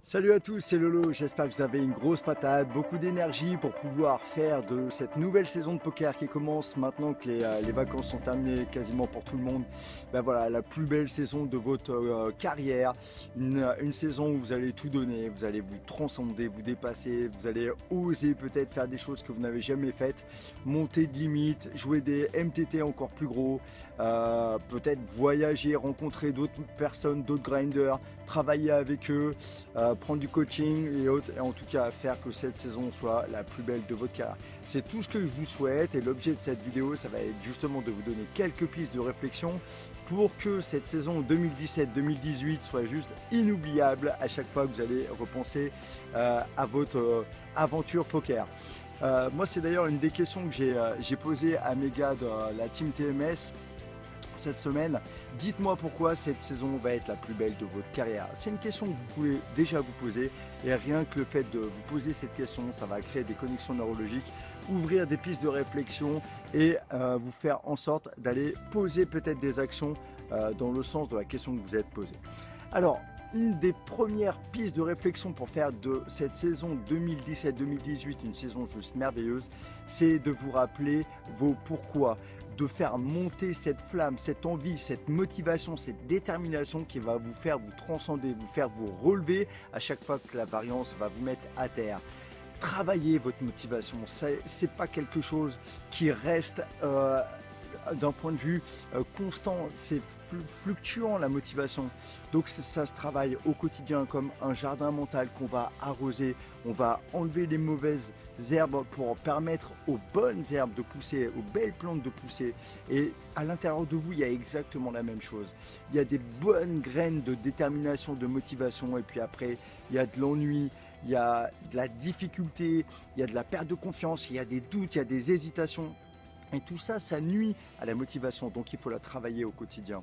Salut à tous, c'est Lolo, j'espère que vous avez une grosse patate, beaucoup d'énergie pour pouvoir faire de cette nouvelle saison de poker qui commence maintenant que les vacances sont terminées quasiment pour tout le monde. Ben voilà, la plus belle saison de votre carrière, une saison où vous allez tout donner, vous allez vous transcender, vous dépasser, vous allez oser peut-être faire des choses que vous n'avez jamais faites, monter de limites, jouer des MTT encore plus gros, peut-être voyager, rencontrer d'autres personnes, d'autres grinders, travailler avec eux, prendre du coaching et en tout cas faire que cette saison soit la plus belle de votre carrière. C'est tout ce que je vous souhaite et l'objet de cette vidéo, ça va être justement de vous donner quelques pistes de réflexion pour que cette saison 2017-2018 soit juste inoubliable à chaque fois que vous allez repenser à votre aventure poker. Moi, c'est d'ailleurs une des questions que j'ai posées à mes gars de la team TMS cette semaine. Dites-moi pourquoi cette saison va être la plus belle de votre carrière. C'est une question que vous pouvez déjà vous poser et rien que le fait de vous poser cette question, ça va créer des connexions neurologiques, ouvrir des pistes de réflexion et vous faire en sorte d'aller poser peut-être des actions dans le sens de la question que vous êtes posée. Alors, une des premières pistes de réflexion pour faire de cette saison 2017-2018 une saison juste merveilleuse, c'est de vous rappeler vos pourquoi, de faire monter cette flamme, cette envie, cette motivation, cette détermination qui va vous faire vous transcender, vous faire vous relever à chaque fois que la variance va vous mettre à terre. Travaillez votre motivation, c'est pas quelque chose qui reste d'un point de vue constant, c'est fluctuant la motivation. Donc ça se travaille au quotidien comme un jardin mental qu'on va arroser. On va enlever les mauvaises herbes pour permettre aux bonnes herbes de pousser, aux belles plantes de pousser. Et à l'intérieur de vous, il y a exactement la même chose. Il y a des bonnes graines de détermination, de motivation. Et puis après, il y a de l'ennui, il y a de la difficulté, il y a de la perte de confiance, il y a des doutes, il y a des hésitations. Et tout ça, ça nuit à la motivation, donc il faut la travailler au quotidien.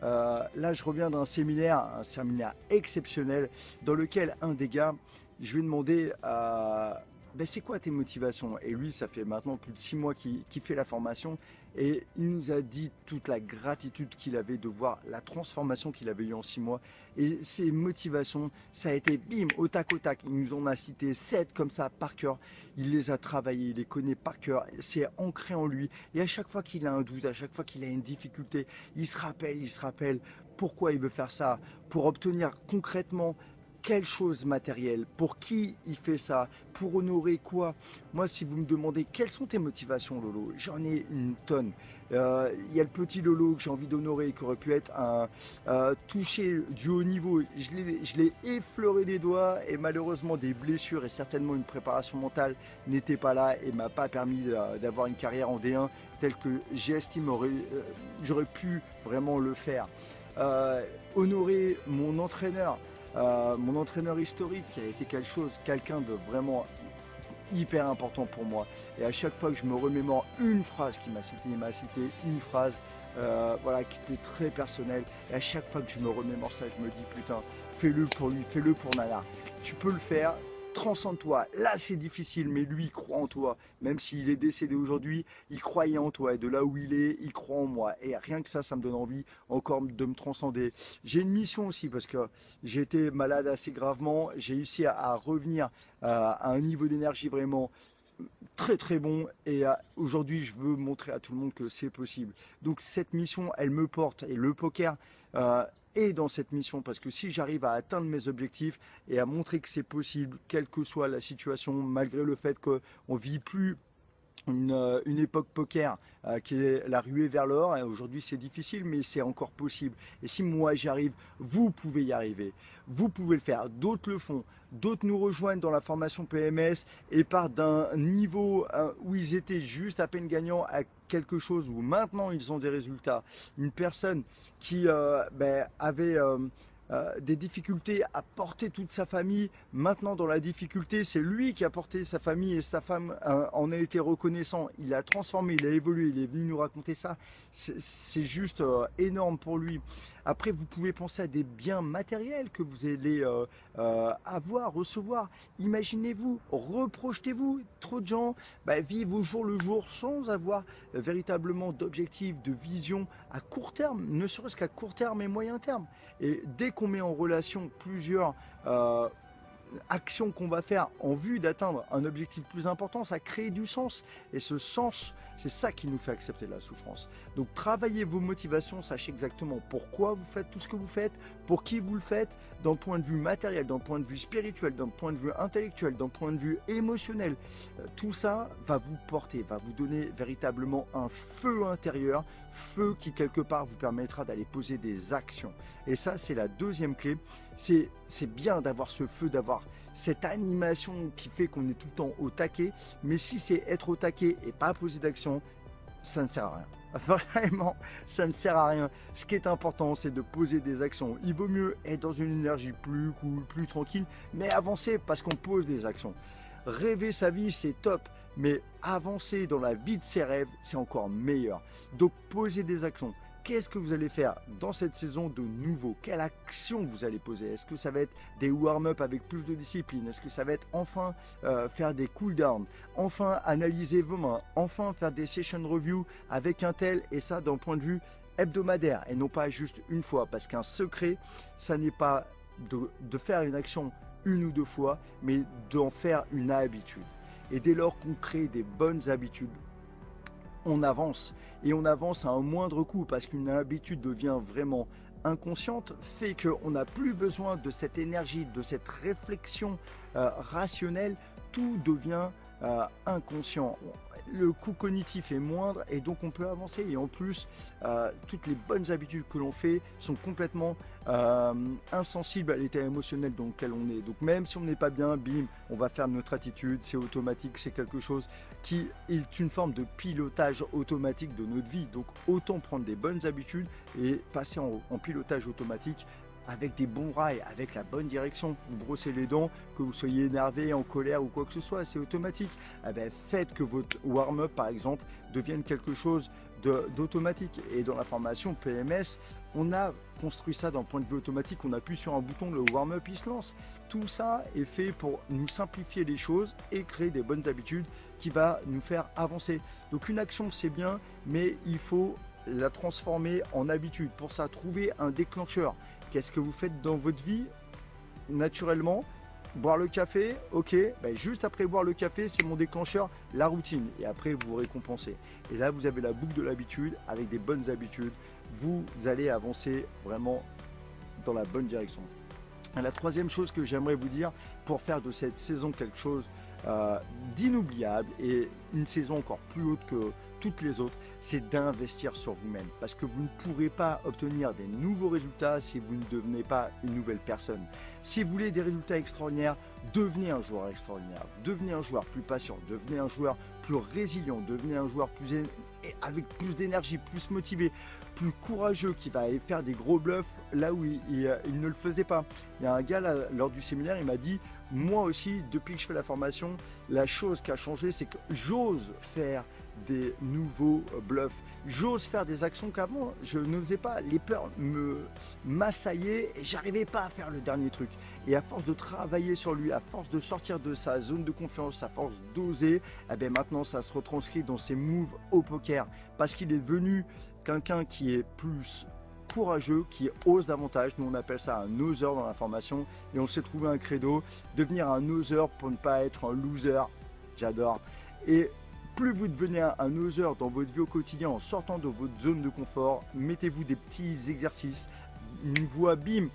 Là, je reviens d'un séminaire, un séminaire exceptionnel, dans lequel un des gars, je lui ai demandé ben, c'est quoi tes motivations? Et lui, ça fait maintenant plus de 6 mois qu'il fait la formation et il nous a dit toute la gratitude qu'il avait de voir la transformation qu'il avait eue en 6 mois. Et ses motivations, ça a été bim, au tac au tac. Il nous en a cité 7 comme ça par cœur. Il les a travaillés, il les connaît par cœur. C'est ancré en lui. Et à chaque fois qu'il a un doute, à chaque fois qu'il a une difficulté, il se rappelle pourquoi il veut faire ça, pour obtenir concrètement quelle chose matérielle, pour qui il fait ça, pour honorer quoi. Moi, si vous me demandez quelles sont tes motivations, Lolo, j'en ai une tonne. Il y a le petit Lolo que j'ai envie d'honorer, qui aurait pu être un touché du haut niveau. Je l'ai effleuré des doigts et malheureusement des blessures et certainement une préparation mentale n'étaient pas là et m'a pas permis d'avoir une carrière en D1 telle que j'estime j'aurais pu vraiment le faire. Honorer mon entraîneur historique qui a été quelqu'un de vraiment hyper important pour moi. Et à chaque fois que je me remémore une phrase qu'il m'a cité, il m'a cité une phrase voilà, qui était très personnelle. Et à chaque fois que je me remémore ça, je me dis putain, fais-le pour lui, fais-le pour Nana. Tu peux le faire. Transcende-toi. Là, c'est difficile, mais lui, il croit en toi. Même s'il est décédé aujourd'hui, il croyait en toi. Et de là où il est, il croit en moi. Et rien que ça me donne envie encore de me transcender. J'ai une mission aussi parce que j'ai été malade assez gravement. J'ai réussi à revenir à un niveau d'énergie vraiment très très bon et aujourd'hui je veux montrer à tout le monde que c'est possible. Donc cette mission elle me porte et le poker est dans cette mission parce que si j'arrive à atteindre mes objectifs et à montrer que c'est possible quelle que soit la situation, malgré le fait qu'on ne vit plus une époque poker qui est la ruée vers l'or. Aujourd'hui c'est difficile mais c'est encore possible. Et si moi j'y arrive, vous pouvez y arriver. Vous pouvez le faire. D'autres le font. D'autres nous rejoignent dans la formation PMS et partent d'un niveau où ils étaient juste à peine gagnants à quelque chose où maintenant ils ont des résultats. Une personne qui avait des difficultés à porter toute sa famille. Maintenant, dans la difficulté, c'est lui qui a porté sa famille et sa femme en a été reconnaissant. Il a transformé, il a évolué, il est venu nous raconter ça. C'est juste énorme pour lui. Après, vous pouvez penser à des biens matériels que vous allez avoir, recevoir. Imaginez-vous, reprojetez-vous. Trop de gens vivent au jour le jour sans avoir véritablement d'objectifs, de vision à court terme, ne serait-ce qu'à court terme et moyen terme. Et dès qu'on met en relation plusieurs action qu'on va faire en vue d'atteindre un objectif plus important, ça crée du sens. Et ce sens, c'est ça qui nous fait accepter la souffrance. Donc travaillez vos motivations, sachez exactement pourquoi vous faites tout ce que vous faites, pour qui vous le faites, d'un point de vue matériel, d'un point de vue spirituel, d'un point de vue intellectuel, d'un point de vue émotionnel. Tout ça va vous porter, va vous donner véritablement un feu intérieur, feu qui quelque part vous permettra d'aller poser des actions. Et ça, c'est la deuxième clé. C'est bien d'avoir ce feu, d'avoir cette animation qui fait qu'on est tout le temps au taquet, mais si c'est être au taquet et pas poser d'action, ça ne sert à rien. Vraiment, ça ne sert à rien. Ce qui est important, c'est de poser des actions. Il vaut mieux être dans une énergie plus cool, plus tranquille, mais avancer parce qu'on pose des actions. Rêver sa vie, c'est top, mais avancer dans la vie de ses rêves, c'est encore meilleur. Donc, posez des actions. Qu'est-ce que vous allez faire dans cette saison de nouveau? Quelle action vous allez poser? Est-ce que ça va être des warm-up avec plus de discipline? Est-ce que ça va être enfin faire des cool-downs? Enfin analyser vos mains? Enfin faire des session review avec un tel, et ça d'un point de vue hebdomadaire et non pas juste une fois? Parce qu'un secret, ça n'est pas de faire une action une ou deux fois, mais d'en faire une habitude. Et dès lors qu'on crée des bonnes habitudes, on avance, et on avance à un moindre coût parce qu'une habitude devient vraiment inconsciente, fait qu'on n'a plus besoin de cette énergie, de cette réflexion rationnelle, tout devient inconscient. Le coût cognitif est moindre et donc on peut avancer, et en plus toutes les bonnes habitudes que l'on fait sont complètement insensibles à l'état émotionnel dans lequel on est. Donc même si on n'est pas bien, bim, on va faire notre attitude, c'est automatique, c'est quelque chose qui est une forme de pilotage automatique de notre vie. Donc autant prendre des bonnes habitudes et passer en pilotage automatique avec des bons rails, avec la bonne direction. Vous brossez les dents, que vous soyez énervé, en colère ou quoi que ce soit, c'est automatique. Eh bien, faites que votre warm-up, par exemple, devienne quelque chose d'automatique. Et dans la formation PMS, on a construit ça d'un point de vue automatique. On appuie sur un bouton, le warm-up, il se lance. Tout ça est fait pour nous simplifier les choses et créer des bonnes habitudes qui va nous faire avancer. Donc une action, c'est bien, mais il faut la transformer en habitude. Pour ça, trouver un déclencheur. Qu'est-ce que vous faites dans votre vie naturellement? Boire le café, ok, ben juste après boire le café, c'est mon déclencheur, la routine. Et après, vous vous récompensez. Et là, vous avez la boucle de l'habitude. Avec des bonnes habitudes, vous allez avancer vraiment dans la bonne direction. Et la troisième chose que j'aimerais vous dire pour faire de cette saison quelque chose d'inoubliable et une saison encore plus haute que toutes les autres, c'est d'investir sur vous-même, parce que vous ne pourrez pas obtenir des nouveaux résultats si vous ne devenez pas une nouvelle personne. Si vous voulez des résultats extraordinaires, devenez un joueur extraordinaire, devenez un joueur plus patient, devenez un joueur plus résilient, devenez un joueur avec plus d'énergie, plus motivé, plus courageux, qui va aller faire des gros bluffs là où il ne le faisait pas. Il y a un gars là, lors du séminaire, il m'a dit: moi aussi, depuis que je fais la formation, la chose qui a changé, c'est que j'ose faire des nouveaux bluffs. J'ose faire des actions qu'avant je ne faisais pas. Les peurs m'assaillaient et j'arrivais pas à faire le dernier truc. Et à force de travailler sur lui, à force de sortir de sa zone de confiance, à force d'oser, eh bien maintenant ça se retranscrit dans ses moves au poker, parce qu'il est devenu quelqu'un qui est plus courageux, qui ose davantage. Nous on appelle ça un oser dans la formation, et on s'est trouvé un credo: devenir un oser pour ne pas être un loser. J'adore. Et plus vous devenez un oser dans votre vie au quotidien en sortant de votre zone de confort, mettez-vous des petits exercices, une voix, bim,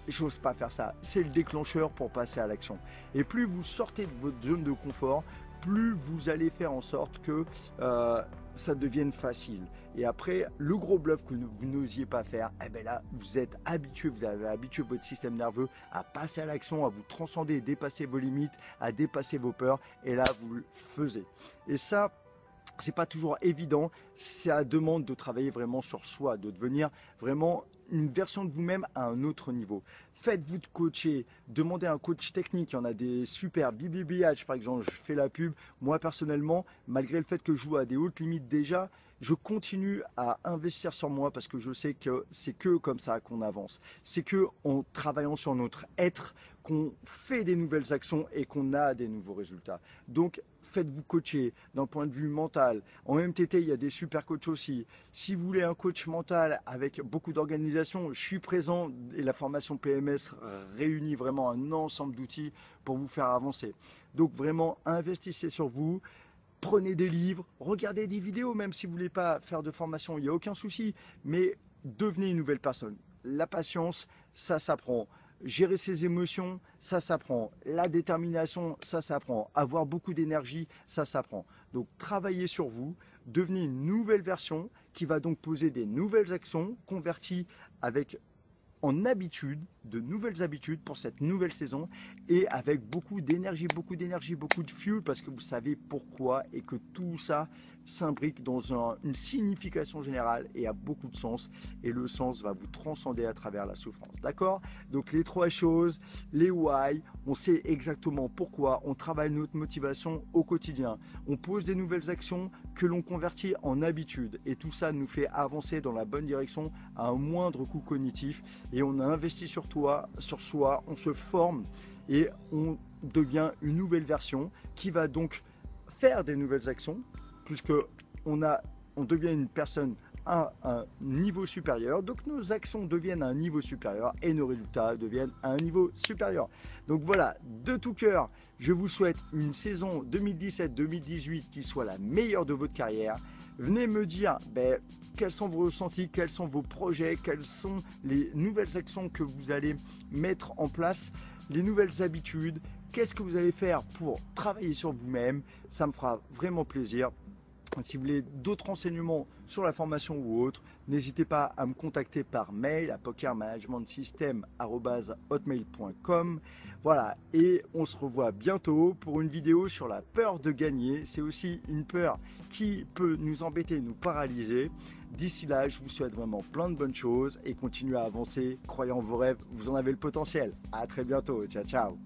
j'ose pas faire ça, c'est le déclencheur pour passer à l'action. Et plus vous sortez de votre zone de confort, plus vous allez faire en sorte que ça devienne facile. Et après, le gros bluff que vous n'osiez pas faire, eh bien là, vous êtes habitué, vous avez habitué votre système nerveux à passer à l'action, à vous transcender et dépasser vos limites, à dépasser vos peurs, et là, vous le faisiez. Et ça, c'est pas toujours évident, ça demande de travailler vraiment sur soi, de devenir vraiment une version de vous-même à un autre niveau. Faites-vous de coacher, demandez un coach technique, il y en a des super, BBBH par exemple, je fais la pub. Moi personnellement, malgré le fait que je joue à des hautes limites déjà, je continue à investir sur moi parce que je sais que c'est que comme ça qu'on avance. C'est que en travaillant sur notre être qu'on fait des nouvelles actions et qu'on a des nouveaux résultats. Donc faites-vous coacher d'un point de vue mental. En MTT, il y a des super coachs aussi. Si vous voulez un coach mental avec beaucoup d'organisation, je suis présent et la formation PMS réunit vraiment un ensemble d'outils pour vous faire avancer. Donc vraiment, investissez sur vous. Prenez des livres, regardez des vidéos, même si vous ne voulez pas faire de formation, il n'y a aucun souci, mais devenez une nouvelle personne. La patience, ça s'apprend. Gérer ses émotions, ça s'apprend. La détermination, ça s'apprend. Avoir beaucoup d'énergie, ça s'apprend. Donc travaillez sur vous, devenez une nouvelle version qui va donc poser des nouvelles actions converties avec en habitude, de nouvelles habitudes pour cette nouvelle saison et avec beaucoup d'énergie, beaucoup de fuel parce que vous savez pourquoi et que tout ça s'imbrique dans une signification générale et a beaucoup de sens et le sens va vous transcender à travers la souffrance. D'accord? Donc les 3 choses, les why, on sait exactement pourquoi, on travaille notre motivation au quotidien, on pose des nouvelles actions que l'on convertit en habitudes et tout ça nous fait avancer dans la bonne direction à un moindre coût cognitif et on a investi sur soi, on se forme et on devient une nouvelle version qui va donc faire des nouvelles actions puisque on devient une personne à un niveau supérieur, donc nos actions deviennent à un niveau supérieur et nos résultats deviennent à un niveau supérieur. Donc voilà, de tout cœur, je vous souhaite une saison 2017-2018 qui soit la meilleure de votre carrière. Venez me dire quels sont vos ressentis, quels sont vos projets, quelles sont les nouvelles actions que vous allez mettre en place, les nouvelles habitudes, qu'est-ce que vous allez faire pour travailler sur vous-même. Ça me fera vraiment plaisir. Si vous voulez d'autres renseignements sur la formation ou autre, n'hésitez pas à me contacter par mail à pokermanagementsystem@hotmail.com. Voilà, et on se revoit bientôt pour une vidéo sur la peur de gagner. C'est aussi une peur qui peut nous embêter, nous paralyser. D'ici là, je vous souhaite vraiment plein de bonnes choses et continuez à avancer. Croyez en vos rêves, vous en avez le potentiel. À très bientôt. Ciao, ciao.